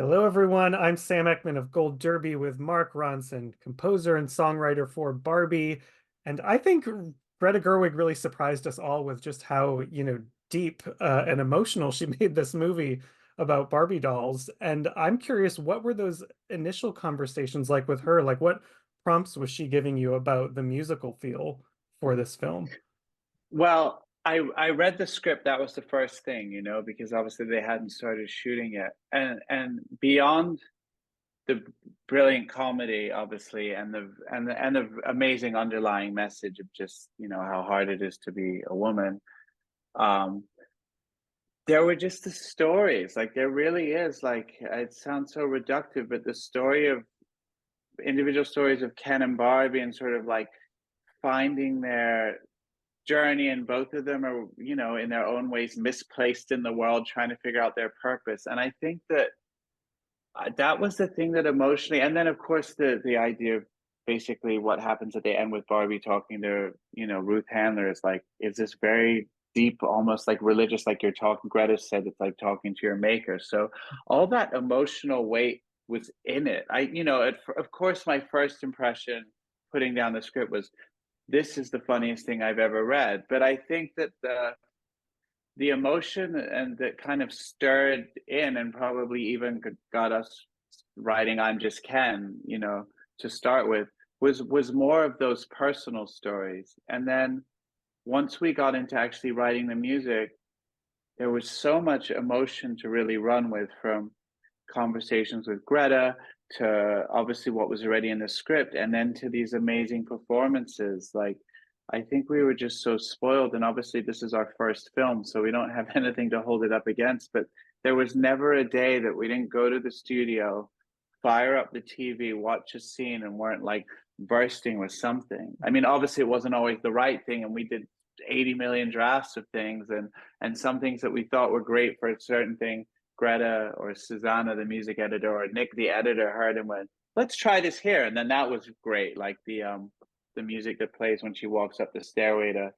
Hello, everyone. I'm Sam Eckmann of Gold Derby with Mark Ronson, composer and songwriter for Barbie. And I think Greta Gerwig really surprised us all with just how, deep and emotional she made this movie about Barbie dolls. And I'm curious, what were those initial conversations like with her? Like, what prompts was she giving you about the musical feel for this film? Well, I read the script. That was the first thing, because obviously they hadn't started shooting yet. And beyond the brilliant comedy, obviously, and the amazing underlying message of just, how hard it is to be a woman. Um, there were just the stories. Like there really is, like it sounds so reductive, but the story of individual stories of Ken and Barbie and sort of like finding their journey, and both of them are, in their own ways misplaced in the world, trying to figure out their purpose. And I think that that was the thing that emotionally, and then of course the idea of basically what happens at the end with Barbie talking to, Ruth Handler is like, is this very deep, almost like religious, like you're talking, Greta said, it's like talking to your maker. So all that emotional weight was in it. Of course, my first impression putting down the script was, this is the funniest thing I've ever read. But I think that the emotion and that kind of stirred in and probably even got us writing I'm Just Ken, to start with, was more of those personal stories. And then once we got into actually writing the music, there was so much emotion to really run with, from conversations with Greta to obviously what was already in the script, and then to these amazing performances. Like, I think we were just so spoiled, and obviously this is our first film, so we don't have anything to hold it up against. But there was never a day that we didn't go to the studio, fire up the TV, watch a scene, and weren't like bursting with something. I mean, obviously it wasn't always the right thing, and we did 80 million drafts of things, and some things that we thought were great for a certain thing, Greta or Susanna, the music editor, or Nick, the editor, heard and went, "Let's try this here," and then that was great. Like the music that plays when she walks up the stairway to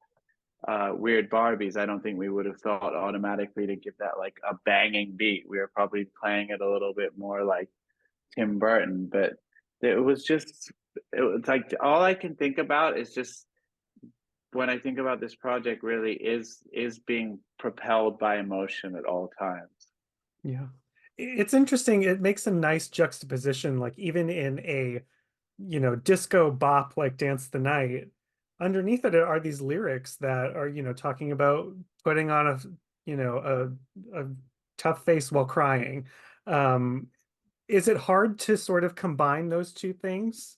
Weird Barbies. I don't think we would have thought automatically to give that like a banging beat. We were probably playing it a little bit more like Tim Burton, but it was just, it was like, all I can think about is just, when I think about this project, really is being propelled by emotion at all times. Yeah. It's interesting. It makes a nice juxtaposition, like even in a, disco bop like Dance the Night, underneath it are these lyrics that are, talking about putting on a, a tough face while crying. Um, is it hard to sort of combine those two things,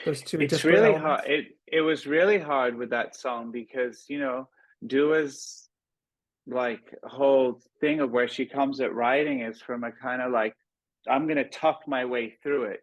those two It's disparate really hard. elements? It was really hard with that song because, Dua's like whole thing of where she comes at writing is from a kind of like, I'm gonna tough my way through it,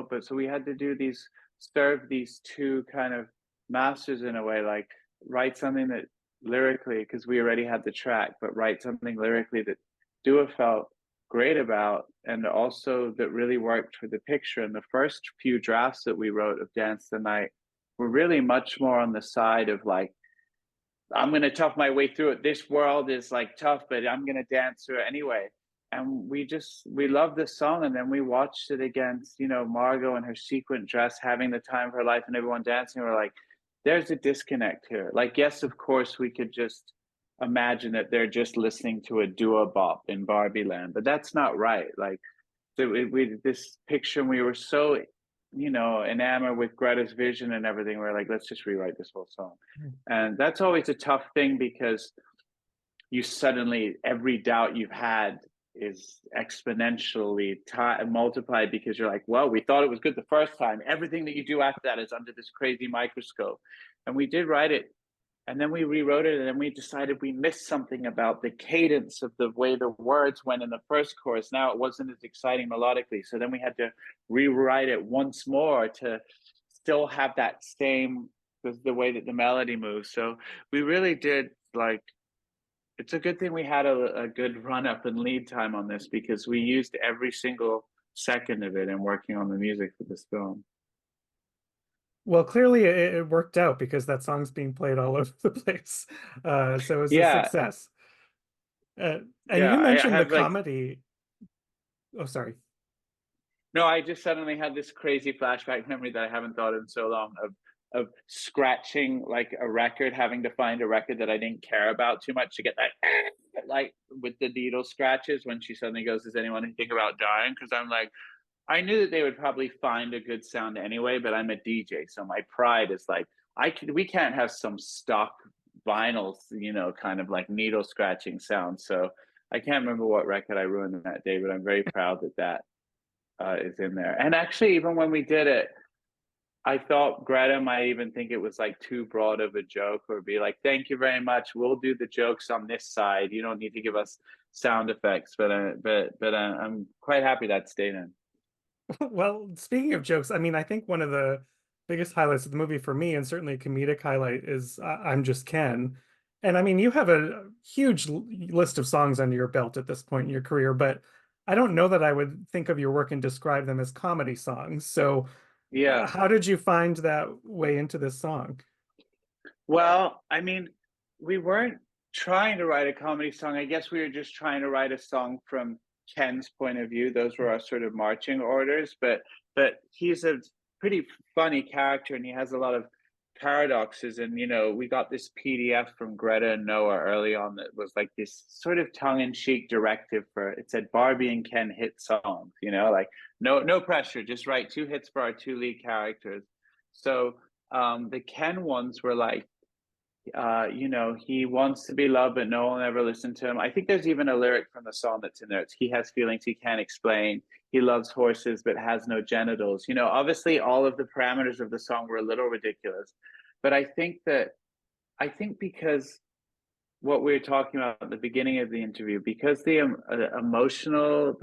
But so we had to do these, serve these two kind of masters in a way, like write something that lyrically, because we already had the track, but write something lyrically that Dua felt great about, and also that really worked for the picture. And the first few drafts that we wrote of Dance the Night were really much more on the side of like, I'm gonna tough my way through it. This world is like tough, but I'm gonna dance through it anyway. And we loved this song, and then we watched it against, Margot in her sequin dress, having the time of her life, and everyone dancing. We're like, there's a disconnect here. Like, yes, of course, we could just imagine that they're just listening to a Dua bop in Barbie Land, but that's not right. Like, we this picture, and we were so, enamored with Greta's vision and everything. We're like, let's just rewrite this whole song. And that's always a tough thing, because you suddenly, every doubt you've had is exponentially multiplied, because you're like, well, we thought it was good the first time. Everything that you do after that is under this crazy microscope. And we did write it, and then we rewrote it, and then we decided we missed something about the cadence of the way the words went in the first chorus. Now it wasn't as exciting melodically, so then we had to rewrite it once more to still have that same, the way that the melody moves. So we really did, like, it's a good thing we had a good run up and lead time on this, because we used every single second of it in working on the music for this film. Well, clearly it worked out because that song's being played all over the place. So it's a Yeah, success. And yeah. you I mentioned the have like, comedy. Oh, sorry. No, I just suddenly had this crazy flashback memory that I haven't thought of in so long of scratching like a record, having to find a record that I didn't care about too much to get that like with the needle scratches when she suddenly goes, "Does anyone think about dying?" Because I'm like, I knew that they would probably find a good sound anyway, but I'm a DJ, so my pride is like, we can't have some stock vinyl, kind of like needle scratching sound. So I can't remember what record I ruined that day, but I'm very proud that is in there. And actually, even when we did it, I thought Greta might even think it was like too broad of a joke, or be like, "Thank you very much. We'll do the jokes on this side. You don't need to give us sound effects." But I'm quite happy that stayed in. Well, speaking of jokes, I mean, I think one of the biggest highlights of the movie for me, and certainly a comedic highlight, is I'm Just Ken. And I mean, you have a huge list of songs under your belt at this point in your career, but I don't know that I would think of your work and describe them as comedy songs. So, Yeah. how did you find that way into this song? Well, I mean, we weren't trying to write a comedy song. I guess we were just trying to write a song from Ken's point of view. Those were our sort of marching orders. But he's a pretty funny character, and he has a lot of paradoxes. And we got this PDF from Greta and Noah early on that was like this sort of tongue-in-cheek directive for, it said Barbie and Ken hit songs, like no pressure, just write two hits for our two lead characters. So the Ken ones were like, he wants to be loved, but no one ever listened to him. I think there's even a lyric from the song that's in there. It's, he has feelings he can't explain. He loves horses, but has no genitals. Obviously, all of the parameters of the song were a little ridiculous, but I think because what we were talking about at the beginning of the interview, because the emotional,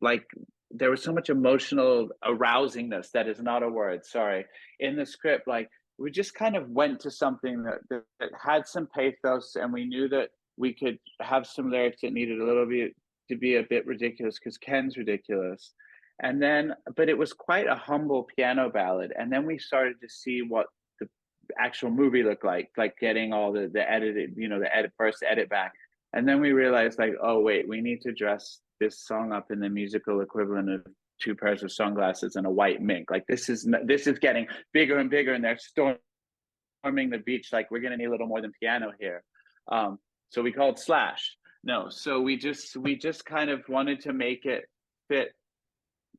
like there was so much emotional arousingness, that is not a word, sorry, in the script. Like, we just kind of went to something that had some pathos, and we knew that we could have some lyrics that needed a little bit to be a bit ridiculous, because Ken's ridiculous. And then, but it was quite a humble piano ballad. And then we started to see what the actual movie looked like getting all the edited, the first edit back. And then we realized, like, oh wait, we need to dress this song up in the musical equivalent of two pairs of sunglasses and a white mink. Like, this is getting bigger and bigger, and they're storming the beach. Like, we're gonna need a little more than piano here. So we called Slash. No, so we just kind of wanted to make it fit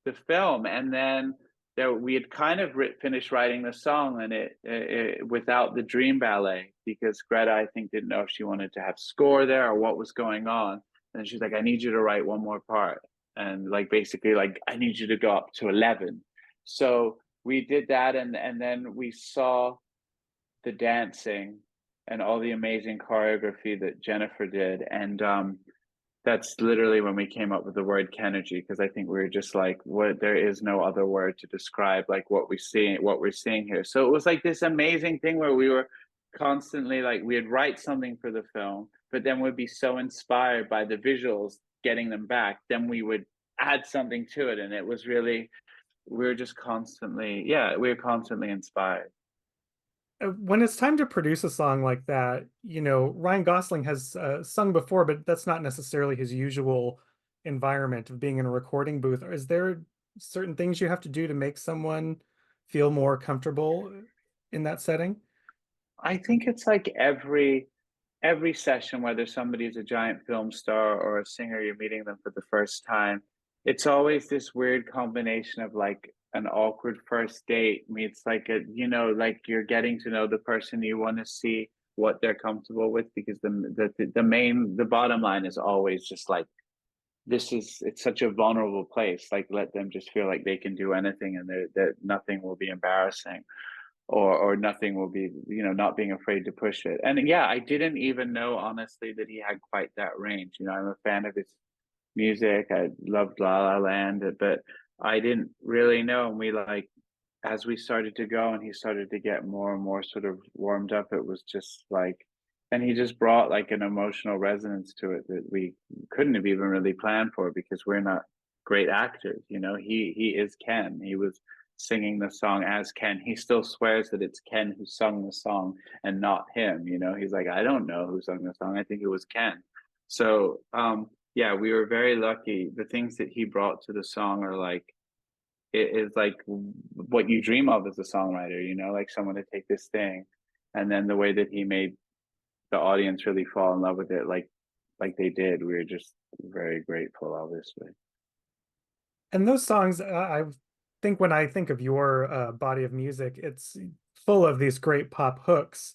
the film. And then there, we had kind of finished writing the song, and it without the dream ballet, because Greta, I think, didn't know if she wanted to have score there or what was going on. And she's like, "I need you to write one more part." And like, basically, like, "I need you to go up to 11." So we did that, and then we saw the dancing and all the amazing choreography that Jennifer did. And that's literally when we came up with the word Kenergy, because I think we were just like, what, there is no other word to describe like what we're seeing here. So it was like this amazing thing where we were constantly like, we'd write something for the film, but then we'd be so inspired by the visuals getting them back, then we would add something to it. And it was really, we were just constantly, yeah, we were constantly inspired. When it's time to produce a song like that, Ryan Gosling has sung before, but that's not necessarily his usual environment of being in a recording booth. Is there certain things you have to do to make someone feel more comfortable in that setting? I think it's like every session, whether somebody's a giant film star or a singer, you're meeting them for the first time. It's always this weird combination of like an awkward first date meets like like you're getting to know the person. You want to see what they're comfortable with, because the bottom line is always just like, it's such a vulnerable place. Like, let them just feel like they can do anything, and that nothing will be embarrassing, or nothing will be, not being afraid to push it. And yeah, I didn't even know, honestly, that he had quite that range. I'm a fan of his music. I loved La La Land, but I didn't really know. And we, like, as we started to go and he started to get more and more sort of warmed up, it was just like, and he just brought like an emotional resonance to it that we couldn't have even really planned for, because we're not great actors. He is Ken. He was singing the song as Ken. He still swears that it's Ken who sung the song and not him. He's like, "I don't know who sung the song. I think it was Ken." So yeah, we were very lucky. The things that he brought to the song are like, it is like what you dream of as a songwriter, you know, like someone to take this thing, and then the way that he made the audience really fall in love with it, like they did. We were just very grateful, obviously. And those songs, I think when I think of your body of music, it's full of these great pop hooks.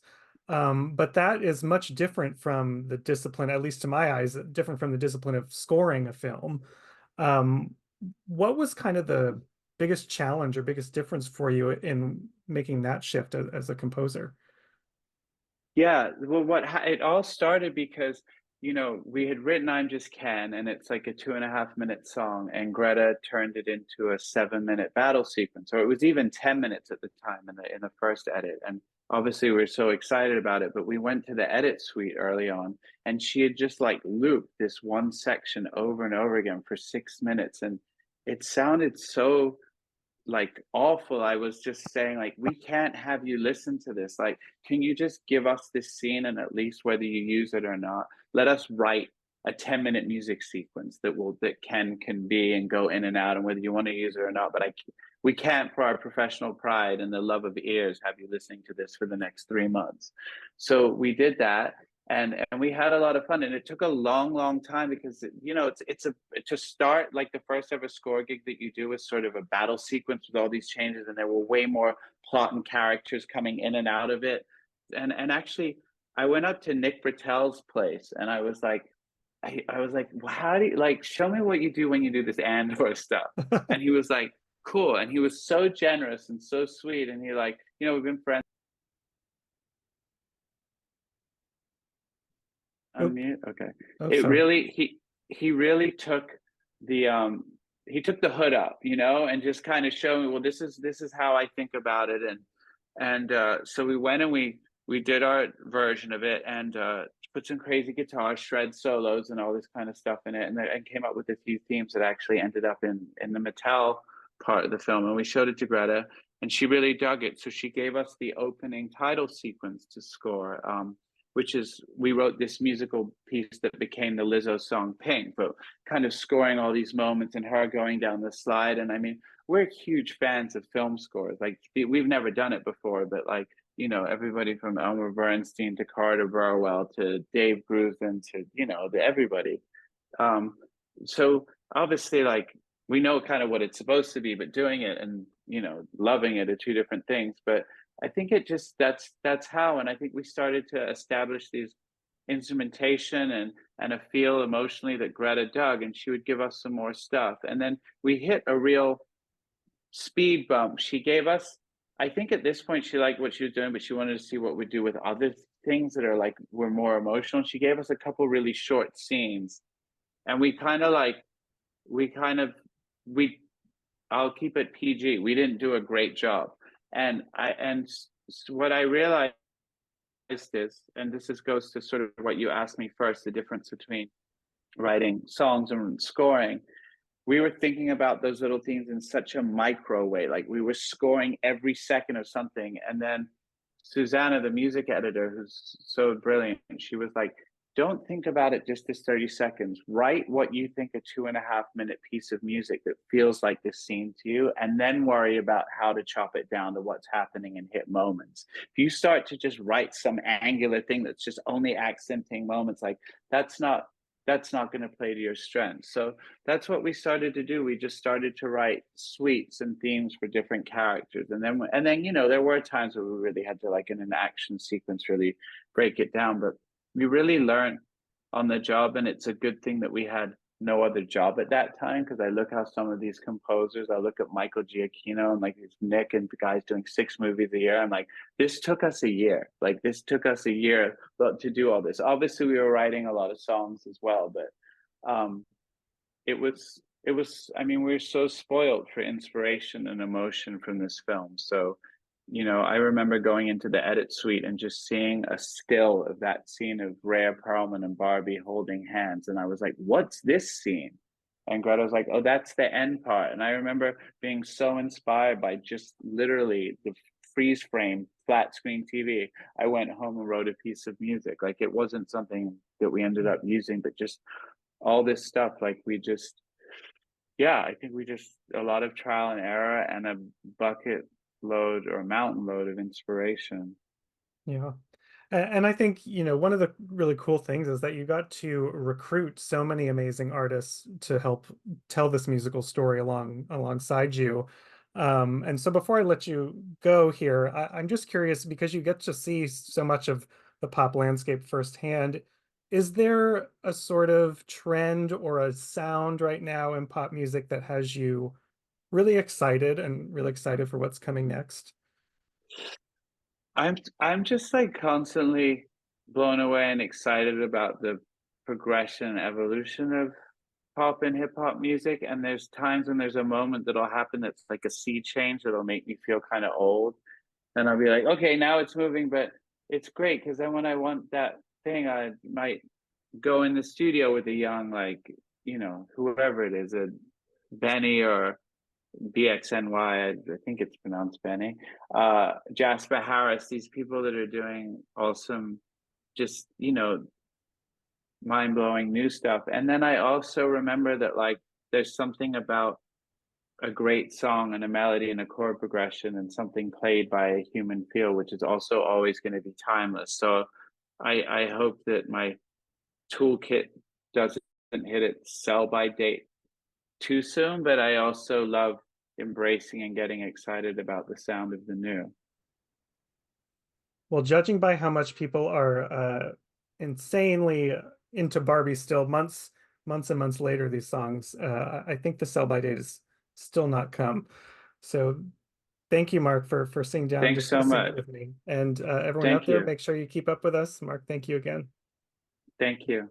But that is much different from the discipline, at least to my eyes, different from the discipline of scoring a film. Um, what was kind of the biggest challenge or biggest difference for you in making that shift as a composer? Yeah, well, it all started because, you know, we had written "I'm Just Ken," and it's like a 2.5 minute song, and Greta turned it into a 7 minute battle sequence, or it was even 10 minutes at the time in the first edit. And obviously, we were so excited about it, but we went to the edit suite early on, and she had just like looped this one section over and over again for 6 minutes, and it sounded so like awful. I was just saying, like, we can't have you listen to this. Like, can you just give us this scene, and at least whether you use it or not, let us write a 10-minute music sequence that can be and go in and out, and whether you want to use it or not. But we can't, for our professional pride and the love of ears, have you listening to this for the next 3 months. So we did that, and we had a lot of fun, and it took a long time because, you know, it's a to start, like, the first ever score gig that you do is sort of a battle sequence with all these changes, and there were way more plot and characters coming in and out of it. And actually, I went up to Nick Britell's place, and I was like, I was like, well, how do you, like, show me what you do when you do this and/or stuff. And he was like, cool. And he was so generous and so sweet, and he, like, you know, we've been friends. Oh, Unmute? Okay. oh, It sorry. really he really took the he took the hood up, you know, and just kind of showed me, well, this is how I think about it. And so we went and we did our version of it, and put some crazy guitar shred solos and all this kind of stuff in it, and came up with a few themes that actually ended up in the Mattel part of the film, and we showed it to Greta, and she really dug it. So she gave us the opening title sequence to score, which is, we wrote this musical piece that became the Lizzo song Pink, but kind of scoring all these moments and her going down the slide. And I mean, we're huge fans of film scores. Like, we've never done it before, but, like, you know, everybody from Elmer Bernstein to Carter Burwell to Dave Grusin to, you know, to everybody. Um, so obviously, like, we know kind of what it's supposed to be, but doing it and, you know, loving it are two different things. But I think it just, that's how, and I think we started to establish these instrumentation and a feel emotionally that Greta dug, and she would give us some more stuff, and then we hit a real speed bump. She gave us, I think at this point she liked what she was doing, but she wanted to see what we'd do with other things that are like, were more emotional. She gave us a couple really short scenes, and we kind of like, we kind of we I'll keep it PG. We didn't do a great job. And what I realized is, and this is goes to sort of what you asked me first, the difference between writing songs and scoring. We were thinking about those little things in such a micro way. Like, we were scoring every second of something. And then Susanna, the music editor, who's so brilliant, she was like, don't think about it just as 30 seconds. Write what you think a 2.5 minute piece of music that feels like this scene to you, and then worry about how to chop it down to what's happening and hit moments. If you start to just write some angular thing that's just only accenting moments, like, that's not going to play to your strengths. So that's what we started to do. We just started to write suites and themes for different characters, and then, you know, there were times where we really had to, like, in an action sequence, really break it down. But we really learned on the job, and it's a good thing that we had no other job at that time, because I look how some of these composers, I look at Michael Giacchino and, like, these Nick and the guys doing 6 movies a year. I'm like, this took us a year. Like, this took us a year to do all this. Obviously, we were writing a lot of songs as well, but um, it was. I mean, we were so spoiled for inspiration and emotion from this film. So, you know, I remember going into the edit suite and just seeing a still of that scene of Rhea Perlman and Barbie holding hands, and I was like, "What's this scene?" And Greta was like, "Oh, that's the end part." And I remember being so inspired by just literally the freeze frame flat screen TV. I went home and wrote a piece of music. Like, it wasn't something that we ended up using, but just all this stuff. Like we just, yeah, I think we just a lot of trial and error and a bucket load or a mountain load of inspiration. Yeah. And I think, one of the really cool things is that you got to recruit so many amazing artists to help tell this musical story alongside you. And so before I let you go here, I'm just curious because you get to see so much of the pop landscape firsthand. Is there a sort of trend or a sound right now in pop music that has you really excited for what's coming next? I'm just like constantly blown away and excited about the progression and evolution of pop and hip hop music. And there's times when there's a moment that'll happen that's like a sea change that'll make me feel kind of old. And I'll be like, okay, now it's moving, but it's great because then when I want that thing, I might go in the studio with a young, like, whoever it is, a Benny or BXNY, I think it's pronounced Benny, Jasper Harris, these people that are doing awesome, just, mind blowing new stuff. And then I also remember that, like, there's something about a great song and a melody and a chord progression and something played by a human feel, which is also always going to be timeless. So I hope that my toolkit doesn't hit its sell by date too soon, but I also love embracing and getting excited about the sound of the new. Well, judging by how much people are insanely into Barbie still, months and months later, these songs, I think the sell by date is still not come. So thank you, Mark, for sitting down and Thanks so discussing it much. with me. And everyone out Thank there, you. make sure you keep up with us. Mark, thank you again. Thank you.